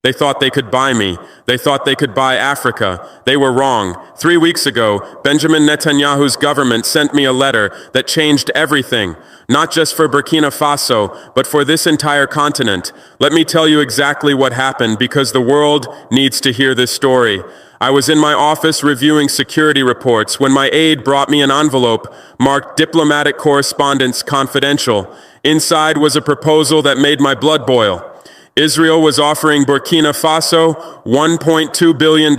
They thought they could buy me. They thought they could buy Africa. They were wrong. 3 weeks ago, Benjamin Netanyahu's government sent me a letter that changed everything, not just for Burkina Faso, but for this entire continent. Let me tell you exactly what happened, because the world needs to hear this story. I was in my office reviewing security reports when my aide brought me an envelope marked Diplomatic Correspondence Confidential. Inside was a proposal that made my blood boil. Israel was offering Burkina Faso $1.2 billion.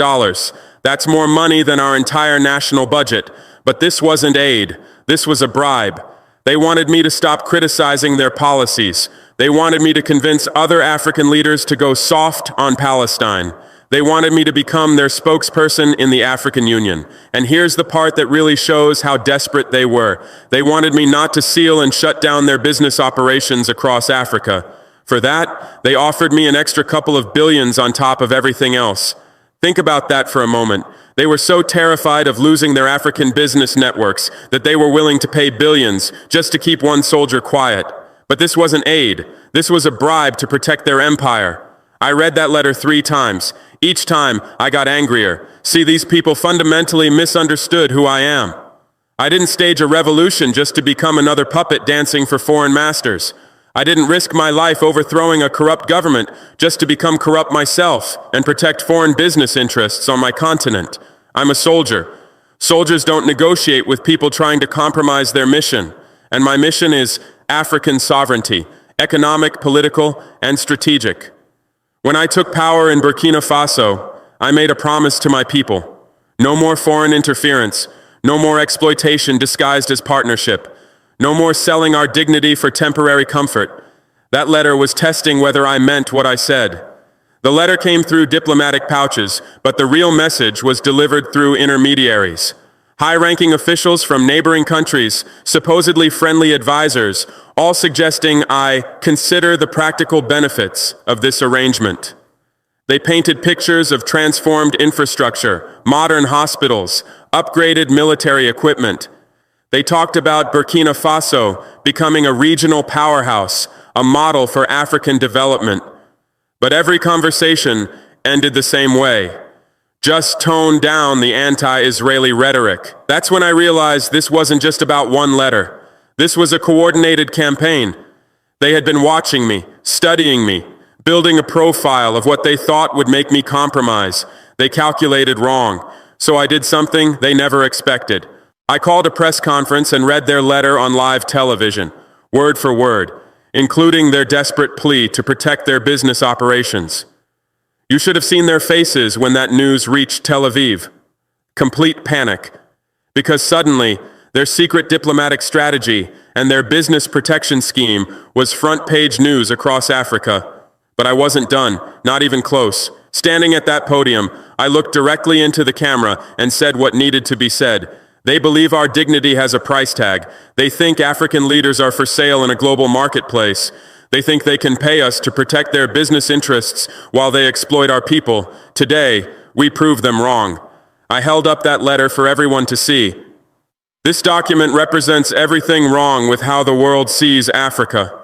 That's more money than our entire national budget. But this wasn't aid. This was a bribe. They wanted me to stop criticizing their policies. They wanted me to convince other African leaders to go soft on Palestine. They wanted me to become their spokesperson in the African Union. And here's the part that really shows how desperate they were. They wanted me not to seal and shut down their business operations across Africa. For that, they offered me an extra couple of billions on top of everything else. Think about that for a moment. They were so terrified of losing their African business networks that they were willing to pay billions just to keep one soldier quiet. But this wasn't aid. This was a bribe to protect their empire. I read that letter 3 times. Each time, I got angrier. See, these people fundamentally misunderstood who I am. I didn't stage a revolution just to become another puppet dancing for foreign masters. I didn't risk my life overthrowing a corrupt government just to become corrupt myself and protect foreign business interests on my continent. I'm a soldier. Soldiers don't negotiate with people trying to compromise their mission. And my mission is African sovereignty, economic, political, and strategic. When I took power in Burkina Faso, I made a promise to my people. No more foreign interference, no more exploitation disguised as partnership, no more selling our dignity for temporary comfort. That letter was testing whether I meant what I said. The letter came through diplomatic pouches, but the real message was delivered through intermediaries. High-ranking officials from neighboring countries, supposedly friendly advisors, all suggesting I consider the practical benefits of this arrangement. They painted pictures of transformed infrastructure, modern hospitals, upgraded military equipment. They talked about Burkina Faso becoming a regional powerhouse, a model for African development. But every conversation ended the same way. Just tone down the anti-Israeli rhetoric. That's when I realized this wasn't just about one letter. This was a coordinated campaign. They had been watching me, studying me, building a profile of what they thought would make me compromise. They calculated wrong. So I did something they never expected. I called a press conference and read their letter on live television, word for word, including their desperate plea to protect their business operations. You should have seen their faces when that news reached Tel Aviv. Complete panic. Because suddenly, their secret diplomatic strategy and their business protection scheme was front-page news across Africa. But I wasn't done, not even close. Standing at that podium, I looked directly into the camera and said what needed to be said. They believe our dignity has a price tag. They think African leaders are for sale in a global marketplace. They think they can pay us to protect their business interests while they exploit our people. Today, we prove them wrong. I held up that letter for everyone to see. This document represents everything wrong with how the world sees Africa.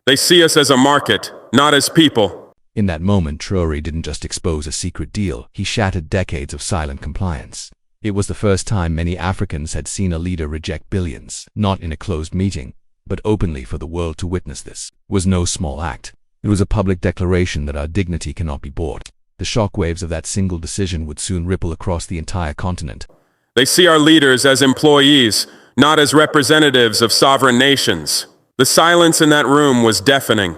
They see us as a market, not as people. In that moment, Traoré didn't just expose a secret deal, he shattered decades of silent compliance. It was the first time many Africans had seen a leader reject billions, not in a closed meeting, but openly for the world to witness. This was no small act. It was a public declaration that our dignity cannot be bought. The shockwaves of that single decision would soon ripple across the entire continent. They see our leaders as employees, not as representatives of sovereign nations. The silence in that room was deafening.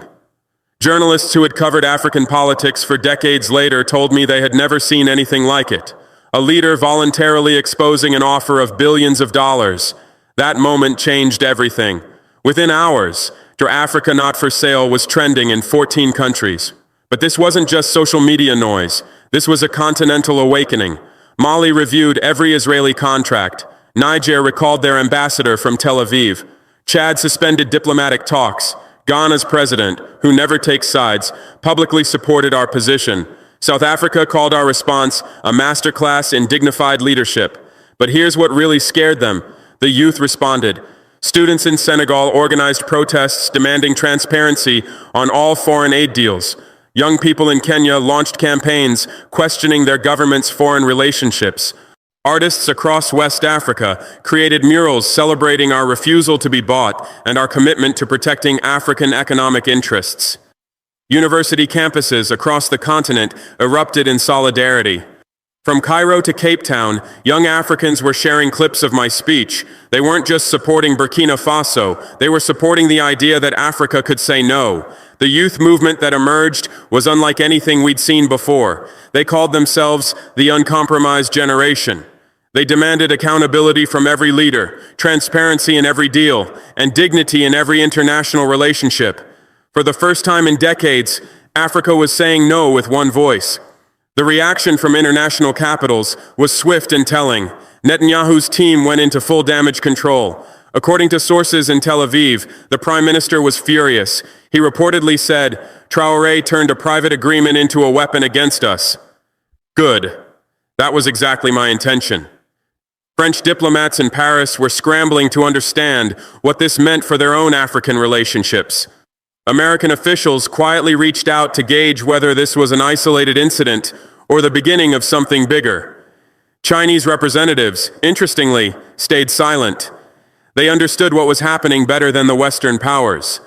Journalists who had covered African politics for decades later told me they had never seen anything like it. A leader voluntarily exposing an offer of billions of dollars. That moment changed everything. Within hours, Africa Not for Sale was trending in 14 countries. But this wasn't just social media noise. This was a continental awakening. Mali reviewed every Israeli contract. Niger recalled their ambassador from Tel Aviv. Chad suspended diplomatic talks. Ghana's president, who never takes sides, publicly supported our position. South Africa called our response a masterclass in dignified leadership. But here's what really scared them. The youth responded. Students in Senegal organized protests demanding transparency on all foreign aid deals. Young people in Kenya launched campaigns questioning their government's foreign relationships. Artists across West Africa created murals celebrating our refusal to be bought and our commitment to protecting African economic interests. University campuses across the continent erupted in solidarity. From Cairo to Cape Town, young Africans were sharing clips of my speech. They weren't just supporting Burkina Faso, they were supporting the idea that Africa could say no. The youth movement that emerged was unlike anything we'd seen before. They called themselves the uncompromised generation. They demanded accountability from every leader, transparency in every deal, and dignity in every international relationship. For the first time in decades, Africa was saying no with one voice. The reaction from international capitals was swift and telling. Netanyahu's team went into full damage control. According to sources in Tel Aviv, the prime minister was furious. He reportedly said, "Traoré turned a private agreement into a weapon against us." Good. That was exactly my intention. French diplomats in Paris were scrambling to understand what this meant for their own African relationships. American officials quietly reached out to gauge whether this was an isolated incident or the beginning of something bigger. Chinese representatives, interestingly, stayed silent. They understood what was happening better than the Western powers.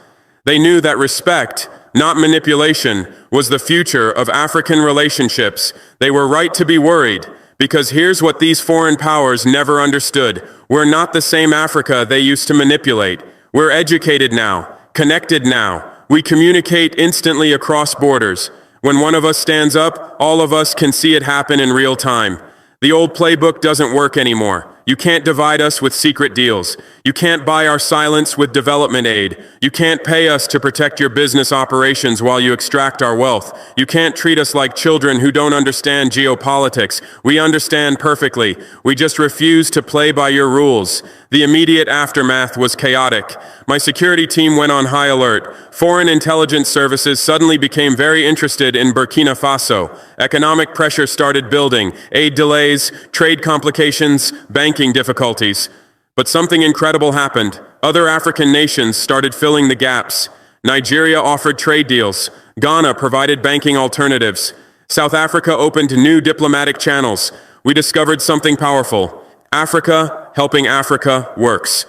They knew that respect, not manipulation, was the future of African relationships. They were right to be worried, because here's what these foreign powers never understood. We're not the same Africa they used to manipulate. We're educated now, connected now. We communicate instantly across borders. When one of us stands up, all of us can see it happen in real time. The old playbook doesn't work anymore. You can't divide us with secret deals. You can't buy our silence with development aid. You can't pay us to protect your business operations while you extract our wealth. You can't treat us like children who don't understand geopolitics. We understand perfectly. We just refuse to play by your rules. The immediate aftermath was chaotic. My security team went on high alert. Foreign intelligence services suddenly became very interested in Burkina Faso. Economic pressure started building. Aid delays, trade complications, banking difficulties. But something incredible happened. Other African nations started filling the gaps. Nigeria offered trade deals. Ghana provided banking alternatives. South Africa opened new diplomatic channels. We discovered something powerful. Africa helping Africa works.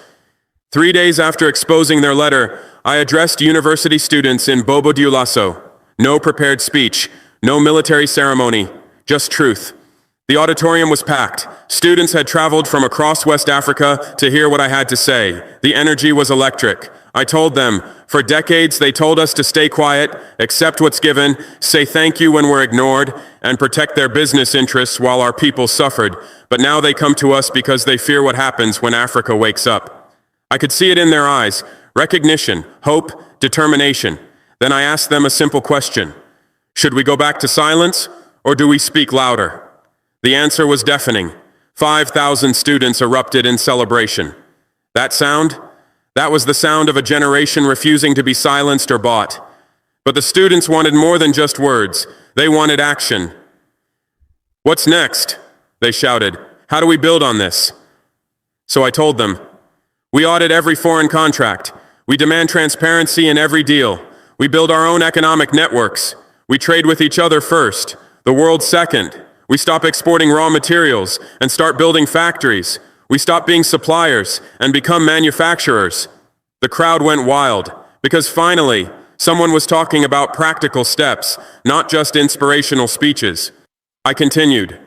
3 days after exposing their letter, I addressed university students in Bobo Dioulasso. No prepared speech, no military ceremony, just truth. The auditorium was packed. Students had traveled from across West Africa to hear what I had to say. The energy was electric. I told them, for decades they told us to stay quiet, accept what's given, say thank you when we're ignored, and protect their business interests while our people suffered. But now they come to us because they fear what happens when Africa wakes up. I could see it in their eyes. Recognition, hope, determination. Then I asked them a simple question. Should we go back to silence, or do we speak louder? The answer was deafening. 5,000 students erupted in celebration. That sound? That was the sound of a generation refusing to be silenced or bought. But the students wanted more than just words. They wanted action. What's next? They shouted. How do we build on this? So I told them, we audit every foreign contract. We demand transparency in every deal. We build our own economic networks. We trade with each other first, the world second. We stop exporting raw materials and start building factories. We stop being suppliers and become manufacturers. The crowd went wild because finally, someone was talking about practical steps, not just inspirational speeches. I continued.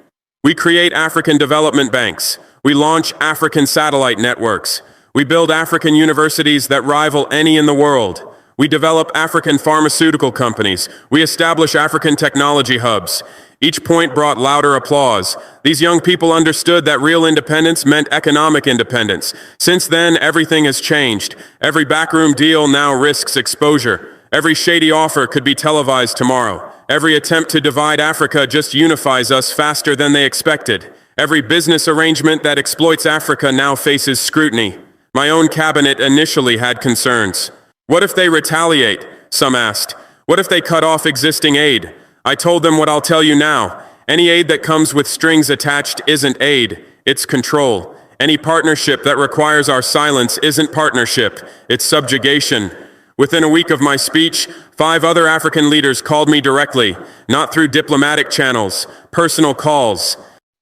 We create African development banks. We launch African satellite networks. We build African universities that rival any in the world. We develop African pharmaceutical companies. We establish African technology hubs. Each point brought louder applause. These young people understood that real independence meant economic independence. Since then, everything has changed. Every backroom deal now risks exposure. Every shady offer could be televised tomorrow. Every attempt to divide Africa just unifies us faster than they expected. Every business arrangement that exploits Africa now faces scrutiny. My own cabinet initially had concerns. What if they retaliate? Some asked. What if they cut off existing aid? I told them what I'll tell you now. Any aid that comes with strings attached isn't aid, it's control. Any partnership that requires our silence isn't partnership, it's subjugation. Within a week of my speech, 5 other African leaders called me directly, not through diplomatic channels, personal calls.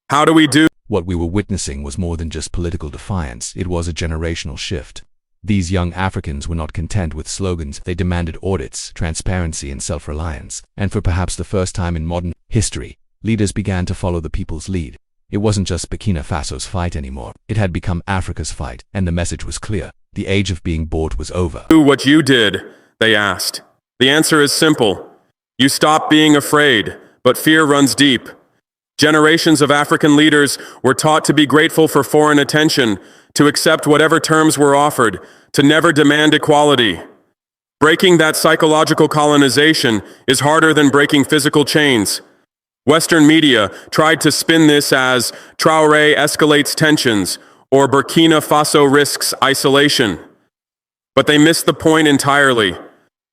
How do we do? What we were witnessing was more than just political defiance, it was a generational shift. These young Africans were not content with slogans, they demanded audits, transparency and self-reliance. And for perhaps the first time in modern history, leaders began to follow the people's lead. It wasn't just Burkina Faso's fight anymore, it had become Africa's fight, and the message was clear. The age of being bought was over. Do what you did, they asked. The answer is simple. You stop being afraid, but fear runs deep. Generations of African leaders were taught to be grateful for foreign attention, to accept whatever terms were offered, to never demand equality. Breaking that psychological colonization is harder than breaking physical chains. Western media tried to spin this as Traoré escalates tensions or Burkina Faso risks isolation. But they missed the point entirely.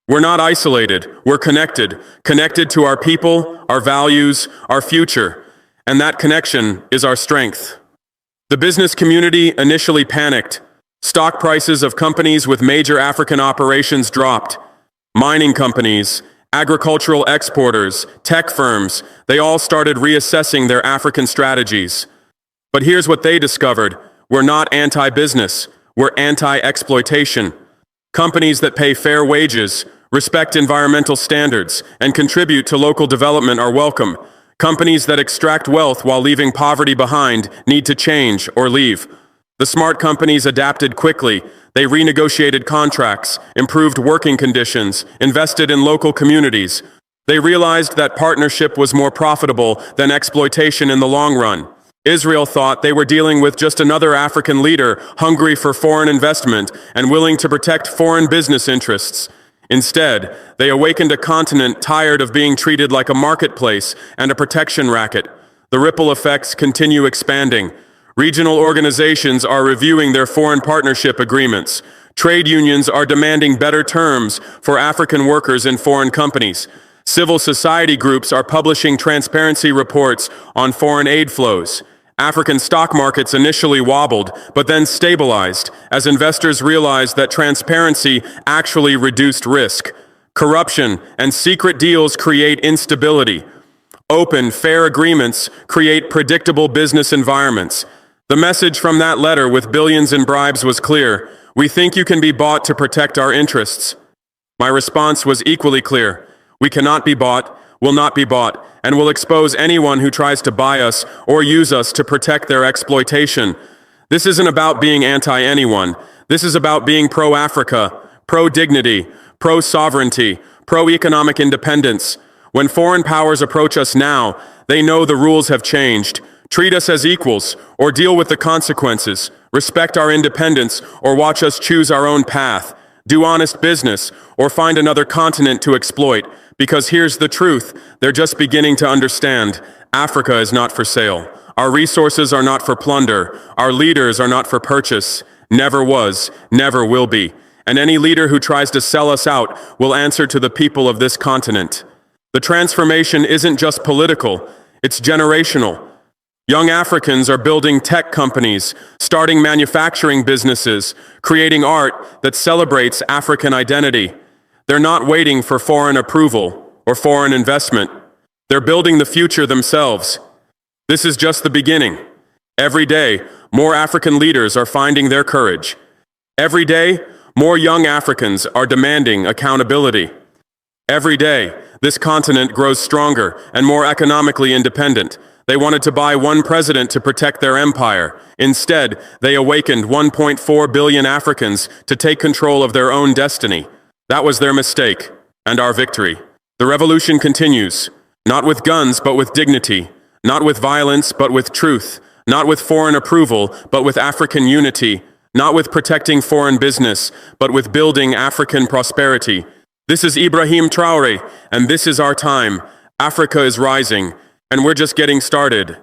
We're not isolated, we're connected to our people, our values, our future, and that connection is our strength. The business community initially panicked. Stock prices of companies with major African operations dropped. Mining companies, agricultural exporters, tech firms, they all started reassessing their African strategies. But here's what they discovered. We're not anti-business, we're anti-exploitation. Companies that pay fair wages, respect environmental standards, and contribute to local development are welcome. Companies that extract wealth while leaving poverty behind need to change or leave. The smart companies adapted quickly. They renegotiated contracts, improved working conditions, invested in local communities. They realized that partnership was more profitable than exploitation in the long run. Israel thought they were dealing with just another African leader hungry for foreign investment and willing to protect foreign business interests. Instead, they awakened a continent tired of being treated like a marketplace and a protection racket. The ripple effects continue expanding. Regional organizations are reviewing their foreign partnership agreements. Trade unions are demanding better terms for African workers in foreign companies. Civil society groups are publishing transparency reports on foreign aid flows. African stock markets initially wobbled, but then stabilized as investors realized that transparency actually reduced risk. Corruption and secret deals create instability. Open, fair agreements create predictable business environments. The message from that letter with billions in bribes was clear. We think you can be bought to protect our interests. My response was equally clear. We cannot be bought, will not be bought, and will expose anyone who tries to buy us or use us to protect their exploitation. This isn't about being anti-anyone. This is about being pro-Africa, pro-dignity, pro-sovereignty, pro-economic independence. When foreign powers approach us now, they know the rules have changed. Treat us as equals, or deal with the consequences. Respect our independence, or watch us choose our own path. Do honest business, or find another continent to exploit. Because here's the truth, they're just beginning to understand. Africa is not for sale. Our resources are not for plunder. Our leaders are not for purchase. Never was, never will be. And any leader who tries to sell us out will answer to the people of this continent. The transformation isn't just political, it's generational. Young Africans are building tech companies, starting manufacturing businesses, creating art that celebrates African identity. They're not waiting for foreign approval or foreign investment. They're building the future themselves. This is just the beginning. Every day, more African leaders are finding their courage. Every day, more young Africans are demanding accountability. Every day, this continent grows stronger and more economically independent. They wanted to buy one president to protect their empire. Instead, they awakened 1.4 billion Africans to take control of their own destiny. That was their mistake, and our victory. The revolution continues, not with guns, but with dignity, not with violence, but with truth, not with foreign approval, but with African unity, not with protecting foreign business, but with building African prosperity. This is Ibrahim Traoré, and this is our time. Africa is rising, and we're just getting started.